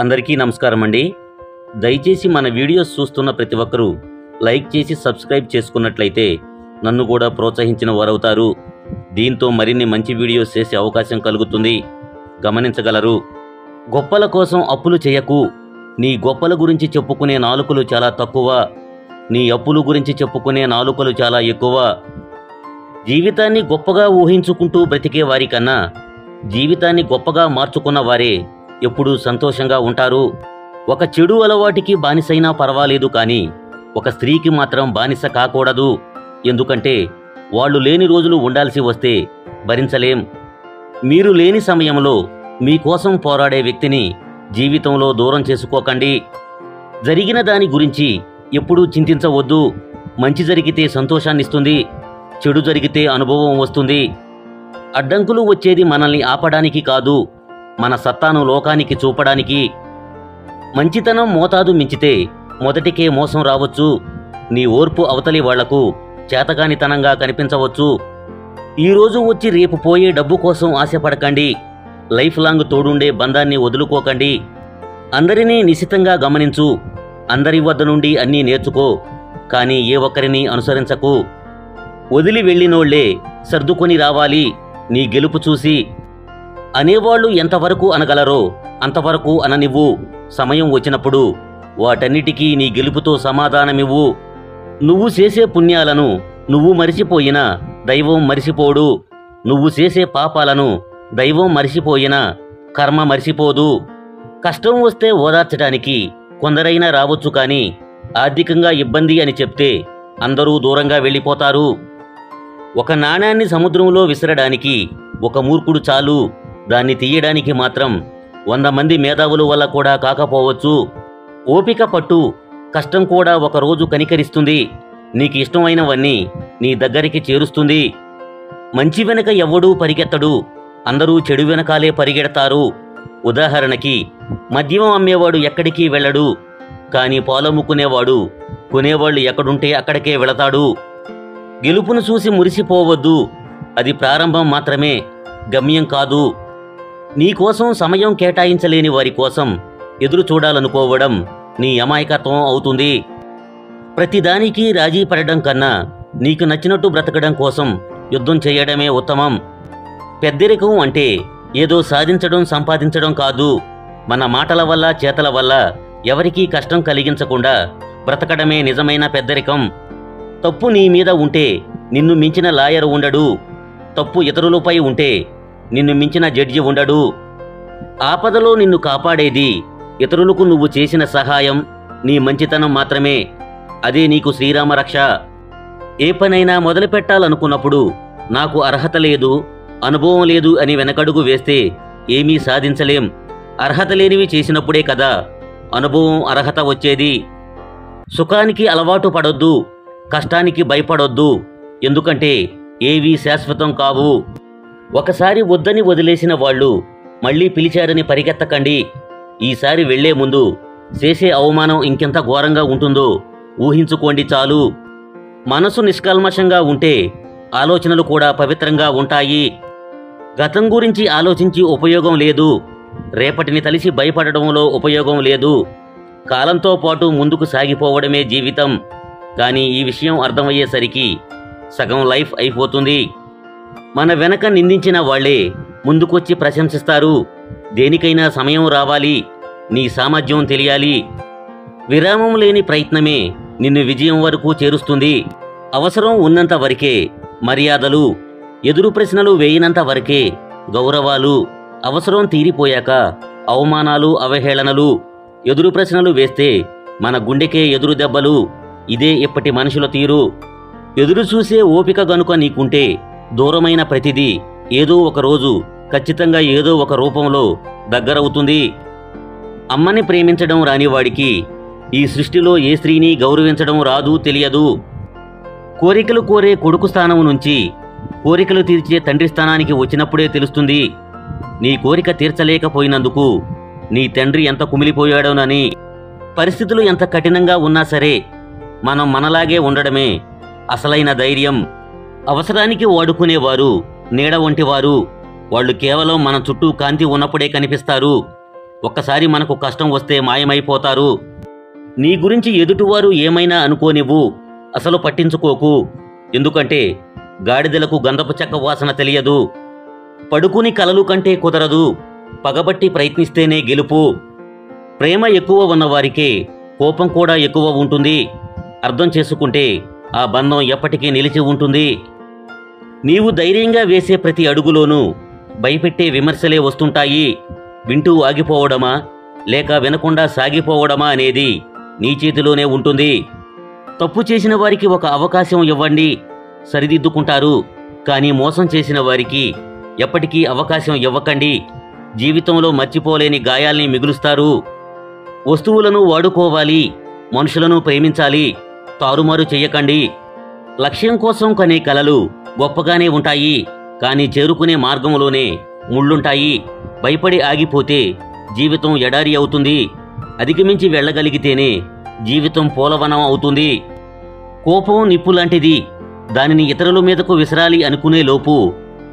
అందరికీ నమస్కారం అండి. దయచేసి మన వీడియోస్ చూస్తున్న ప్రతి ఒక్కరూ లైక్ చేసి సబ్స్క్రైబ్ చేసుకున్నట్లయితే నన్ను కూడా ప్రోత్సహించిన వారవుతారు. దీంతో మరిన్ని మంచి వీడియోస్ చేసే అవకాశం కలుగుతుంది, గమనించగలరు. గొప్పల కోసం అప్పులు చేయకు. నీ గొప్పల గురించి చెప్పుకునే నాలుకలు చాలా తక్కువ, నీ అప్పుల గురించి చెప్పుకునే నాలుకలు చాలా ఎక్కువ. జీవితాన్ని గొప్పగా ఊహించుకుంటూ బ్రతికే వారికన్నా జీవితాన్ని గొప్పగా మార్చుకున్న వారే ఎప్పుడూ సంతోషంగా ఉంటారు. ఒక చెడు అలవాటికి బానిసైనా పర్వాలేదు, కానీ ఒక స్త్రీకి మాత్రం బానిస కాకూడదు. ఎందుకంటే వాళ్ళు లేని రోజులు ఉండాల్సి వస్తే భరించలేం. మీరు లేని సమయంలో మీకోసం పోరాడే వ్యక్తిని జీవితంలో దూరం చేసుకోకండి. జరిగిన దాని గురించి ఎప్పుడూ చింతించవద్దు. మంచి జరిగితే సంతోషాన్నిస్తుంది, చెడు జరిగితే అనుభవం వస్తుంది. అడ్డంకులు వచ్చేది మనల్ని ఆపడానికి కాదు, మన సత్తాను లోకానికి చూపడానికి. మంచితనం మోతాదు మించితే మొదటికే మోసం రావచ్చు. నీ ఓర్పు అవతలి వాళ్లకు చేతకానితనంగా కనిపించవచ్చు. ఈరోజు వచ్చి రేపు పోయే డబ్బు కోసం ఆశపడకండి. లైఫ్ లాంగ్ తోడుండే బంధాన్ని వదులుకోకండి. అందరినీ నిశితంగా గమనించు. అందరి వద్ద నుండి అన్నీ నేర్చుకో, కానీ ఏ ఒక్కరిని అనుసరించకు. వదిలి వెళ్ళినోళ్లే సర్దుకొని రావాలి నీ గెలుపు చూసి. అనేవాళ్లు ఎంతవరకు అనగలరో అంతవరకు అననివ్వు. సమయం వచ్చినప్పుడు వాటన్నిటికీ నీ గెలుపుతో సమాధానమివ్వు. నువ్వు చేసే పుణ్యాలను నువ్వు మరిచిపోయినా దైవం మరిచిపోడు. నువ్వు చేసే పాపాలను దైవం మరిచిపోయినా కర్మ మరిచిపోదు. కష్టం వస్తే ఓదార్చడానికి కొందరైనా రావచ్చు, కానీ ఆర్థికంగా ఇబ్బంది అని చెప్తే అందరూ దూరంగా వెళ్ళిపోతారు. ఒక నాణాన్ని సముద్రంలో విసరడానికి ఒక మూర్ఖుడు చాలు, దాన్ని తీయడానికి మాత్రం 100 మంది మేధావుల వల్ల కూడా కాకపోవచ్చు. ఓపిక పట్టు. కష్టం కూడా ఒకరోజు కనికరిస్తుంది. నీకు ఇష్టమైనవన్నీ నీ దగ్గరికి చేరుస్తుంది. మంచి వెనక ఎవ్వడూ పరిగెత్తడు, అందరూ చెడు వెనకాలే పరిగెడతారు. ఉదాహరణకి, మద్యం అమ్మేవాడు ఎక్కడికి వెళ్ళడు, కానీ పాలమ్ముకునేవాడు కొనేవాళ్ళు ఎక్కడుంటే అక్కడికే వెళతాడు. గెలుపును చూసి మురిసిపోవద్దు, అది ప్రారంభం మాత్రమే, గమ్యం కాదు. నీకోసం సమయం కేటాయించలేని వారి కోసం ఎదురు చూడాలనుకోవడం నీ అమాయకత్వం అవుతుంది. ప్రతిదానికి రాజీ పడడం కన్నా నీకు నచ్చినట్టు బ్రతకడం కోసం యుద్ధం చేయడమే ఉత్తమం. పెద్దరికం అంటే ఏదో సాధించడం సంపాదించడం కాదు. మన మాటల వల్ల చేతల వల్ల ఎవరికీ కష్టం కలిగించకుండా బ్రతకడమే నిజమైన పెద్దరికం. తప్పు నీ మీద ఉంటే నిన్ను మించిన లాయర్ ఉండడు. తప్పు ఇతరులపై ఉంటే నిన్ను మించిన జడ్జి ఉండడు. ఆపదలో నిన్ను కాపాడేది ఇతరులకు నువ్వు చేసిన సహాయం, నీ మంచితనం మాత్రమే. అదే నీకు శ్రీరామ రక్ష. ఏ పనైనా మొదలు పెట్టాలనుకున్నప్పుడు నాకు అర్హత లేదు, అనుభవం లేదు అని వెనకడుగు వేస్తే ఏమీ సాధించలేం. అర్హత లేనివి చేసినప్పుడే కదా అనుభవం, అర్హత వచ్చేది. సుఖానికి అలవాటు పడొద్దు, కష్టానికి భయపడొద్దు. ఎందుకంటే ఏవీ శాశ్వతం కావు. ఒకసారి వద్దని వదిలేసిన వాళ్ళు మళ్ళీ పిలిచారని పరిగెత్తకండి. ఈసారి వెళ్లే ముందు చేసే అవమానం ఇంకెంత ఘోరంగా ఉంటుందో ఊహించుకోండి చాలు. మనసు నిష్కల్మషంగా ఉంటే ఆలోచనలు కూడా పవిత్రంగా ఉంటాయి. గతం గురించి ఆలోచించి ఉపయోగం లేదు, రేపటిని తలిసి భయపడడంలో ఉపయోగం లేదు. కాలంతో పాటు ముందుకు సాగిపోవడమే జీవితం. కానీ ఈ విషయం అర్థమయ్యేసరికి సగం లైఫ్ అయిపోతుంది. మన వెనక నిందించిన వాళ్లే ముందుకొచ్చి ప్రశంసిస్తారు. దేనికైనా సమయం రావాలి, నీ సామర్థ్యం తెలియాలి. విరామం లేని ప్రయత్నమే నిన్ను విజయం వరకు చేరుస్తుంది. అవసరం ఉన్నంత వరకే మర్యాదలు, ఎదురు ప్రశ్నలు వేయనంత వరకే గౌరవాలు. అవసరం తీరిపోయాక అవమానాలు, అవహేళనలు. ఎదురు ప్రశ్నలు వేస్తే మన గుండెకే ఎదురు దెబ్బలు. ఇదే ఇప్పటి మనుషుల తీరు. ఎదురు చూసే ఓపిక గనుక నీకుంటే దూరమైన ప్రతిదీ ఏదో ఒక రోజు ఖచ్చితంగా ఏదో ఒక రూపంలో దగ్గరవుతుంది. అమ్మని ప్రేమించడం రానివాడికి ఈ సృష్టిలో ఏ స్త్రీని గౌరవించడం రాదు, తెలియదు. కోరికలు కోరే కొడుకు స్థానం నుంచి కోరికలు తీర్చే తండ్రి స్థానానికి వచ్చినప్పుడే తెలుస్తుంది నీ కోరిక తీర్చలేకపోయినందుకు నీ తండ్రి ఎంత కుమిలిపోయాడోనని. పరిస్థితులు ఎంత కఠినంగా ఉన్నా సరే మనం మనలాగే ఉండడమే అసలైన ధైర్యం. అవసరానికి వాడుకునేవారు నీడ వంటివారు. వాళ్ళు కేవలం మన చుట్టూ కాంతి ఉన్నప్పుడే కనిపిస్తారు. ఒక్కసారి మనకు కష్టం వస్తే మాయమైపోతారు. నీ గురించి ఎదుటివారు ఏమైనా అనుకోనివ్వు, అసలు పట్టించుకోకు. ఎందుకంటే గాడిదలకు గంధపు చెక్క వాసన తెలియదు. పడుకుని కలలు కంటే కుదరదు, పగబట్టి ప్రయత్నిస్తేనే గెలుపు. ప్రేమ ఎక్కువ ఉన్నవారికే కోపం కూడా ఎక్కువ ఉంటుంది. అర్థం చేసుకుంటే ఆ బంధం ఎప్పటికీ నిలిచి ఉంటుంది. నీవు ధైర్యంగా వేసే ప్రతి అడుగులోనూ భయపెట్టే విమర్శలే వస్తుంటాయి. వింటూ ఆగిపోవడమా లేక వినకుండా సాగిపోవడమా అనేది నీ చేతిలోనే ఉంటుంది. తప్పు చేసిన వారికి ఒక అవకాశం ఇవ్వండి, సరిదిద్దుకుంటారు. కానీ మోసం చేసిన వారికి ఎప్పటికీ అవకాశం ఇవ్వకండి. జీవితంలో మర్చిపోలేని గాయాల్ని మిగులుస్తారు. వస్తువులను వాడుకోవాలి, మనుషులను ప్రేమించాలి, తారుమారు చెయ్యకండి. లక్ష్యం కోసం కనే కలలు గొప్పగానే ఉంటాయి, కానీ చేరుకునే మార్గంలోనే ముళ్ళుంటాయి. భయపడి ఆగిపోతే జీవితం ఎడారి అవుతుంది. అధిగమించి వెళ్ళగలిగితేనే జీవితం పూలవనం అవుతుంది. కోపం నిప్పు లాంటిది. దానిని ఇతరుల మీదకు విసరాలి అనుకునే లోపు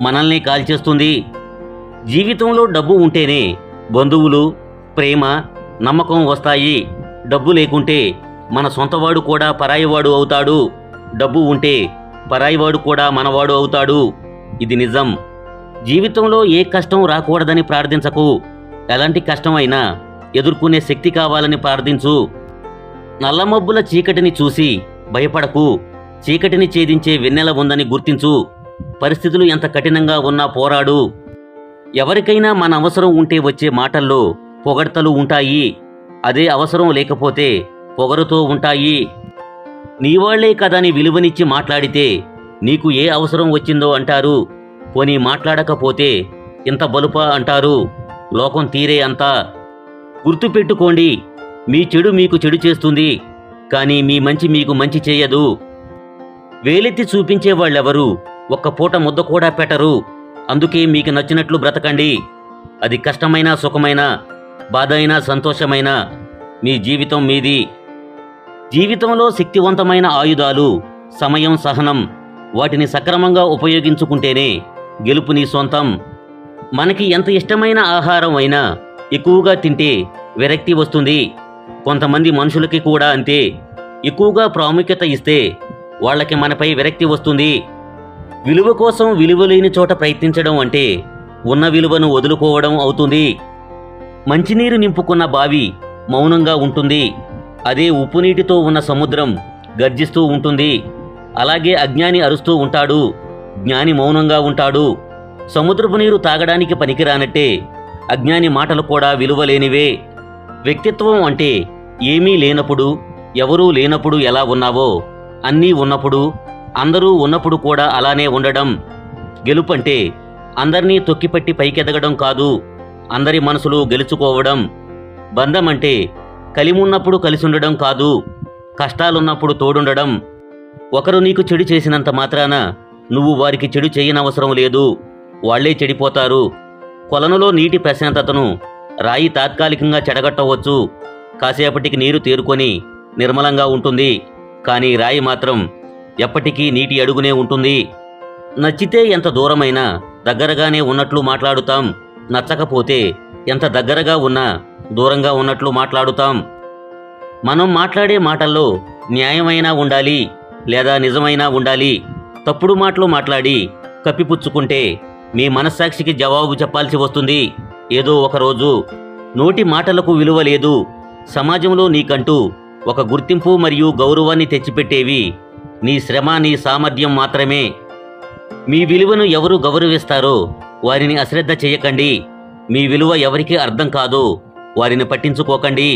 మనల్ని కాల్చేస్తుంది. జీవితంలో డబ్బు ఉంటేనే బంధువులు, ప్రేమ, నమ్మకం వస్తాయి. డబ్బు లేకుంటే మన సొంతవాడు కూడా పరాయివాడు అవుతాడు. డబ్బు ఉంటే పరాయివాడు కూడా మనవాడు అవుతాడు. ఇది నిజం. జీవితంలో ఏ కష్టం రాకూడదని ప్రార్థించకు. ఎలాంటి కష్టమైనా ఎదుర్కొనే శక్తి కావాలని ప్రార్థించు. నల్లమబ్బుల చీకటిని చూసి భయపడకు. చీకటిని ఛేదించే వెన్నెల ఉందని గుర్తించు. పరిస్థితులు ఎంత కఠినంగా ఉన్నా పోరాడు. ఎవరికైనా మన అవసరం ఉంటే వచ్చే మాటల్లో పొగడ్తలు ఉంటాయి. అదే అవసరం లేకపోతే పొగరుతో ఉంటాయి. నీవాళ్లే కదని విలువనిచ్చి మాట్లాడితే నీకు ఏ అవసరం వచ్చిందో అంటారు. పోనీ మాట్లాడకపోతే ఇంత బలుపా అంటారు. లోకం తీరే అంతా. గుర్తుపెట్టుకోండి, మీ చెడు మీకు చెడు చేస్తుంది, కానీ మీ మంచి మీకు మంచి చేయదు. వేలెత్తి చూపించే వాళ్ళెవరూ ఒక్క పూట ముద్ద కూడా పెట్టరు. అందుకే మీకు నచ్చినట్లు బ్రతకండి. అది కష్టమైనా సుఖమైనా, బాధ అయినా సంతోషమైనా మీ జీవితం మీది. జీవితంలో శక్తివంతమైన ఆయుధాలు సమయం, సహనం. వాటిని సక్రమంగా ఉపయోగించుకుంటేనే గెలుపు నీ సొంతం. మనకి ఎంత ఇష్టమైన ఆహారం అయినా ఎక్కువగా తింటే విరక్తి వస్తుంది. కొంతమంది మనుషులకి కూడా అంతే. ఎక్కువగా ప్రాముఖ్యత ఇస్తే వాళ్ళకి మనపై విరక్తి వస్తుంది. విలువ కోసం విలువలేని చోట ప్రయత్నించడం అంటే ఉన్న విలువను వదులుకోవడం అవుతుంది. మంచినీరు నింపుకున్న బావి మౌనంగా ఉంటుంది. అదే ఉప్పు నీటితో ఉన్న సముద్రం గర్జిస్తూ ఉంటుంది. అలాగే అజ్ఞాని అరుస్తూ ఉంటాడు, జ్ఞాని మౌనంగా ఉంటాడు. సముద్రపు నీరు తాగడానికి పనికిరానట్టే అజ్ఞాని మాటలు కూడా విలువలేనివే. వ్యక్తిత్వం అంటే ఏమీ లేనప్పుడు, ఎవరూ లేనప్పుడు ఎలా ఉన్నావో, అన్నీ ఉన్నప్పుడు, అందరూ ఉన్నప్పుడు కూడా అలానే ఉండడం. గెలుపంటే అందర్నీ తొక్కిపట్టి పైకెదగడం కాదు, అందరి మనసులు గెలుచుకోవడం. బంధం అంటే కలిమున్నప్పుడు కలిసుండడం కాదు, కష్టాలున్నప్పుడు తోడుండడం. ఒకరు నీకు చెడు చేసినంత మాత్రాన నువ్వు వారికి చెడు చేయనవసరం లేదు. వాళ్లే చెడిపోతారు. కొలనులో నీటి ప్రశాంతతను రాయి తాత్కాలికంగా చెడగొట్టవచ్చు. కాసేపటికి నీరు తేరుకొని నిర్మలంగా ఉంటుంది. కానీ రాయి మాత్రం ఎప్పటికీ నీటి అడుగునే ఉంటుంది. నచ్చితే ఎంత దూరమైనా దగ్గరగానే ఉన్నట్లు మాట్లాడుతాం. నచ్చకపోతే ఎంత దగ్గరగా ఉన్నా దూరంగా ఉన్నట్లు మాట్లాడుతాం. మనం మాట్లాడే మాటల్లో న్యాయమైనా ఉండాలి, లేదా నిజమైనా ఉండాలి. తప్పుడు మాటలు మాట్లాడి కప్పిపుచ్చుకుంటే మీ మనస్సాక్షికి జవాబు చెప్పాల్సి వస్తుంది ఏదో ఒకరోజు. నోటి మాటలకు విలువ లేదు. సమాజంలో నీకంటూ ఒక గుర్తింపు మరియు గౌరవాన్ని తెచ్చిపెట్టేవి నీ శ్రమ, నీ సామర్థ్యం మాత్రమే. మీ విలువను ఎవరు గౌరవిస్తారో వారిని అశ్రద్ధ చేయకండి. మీ విలువ ఎవరికి అర్థం కాదో వారిని పట్టించుకోకండి.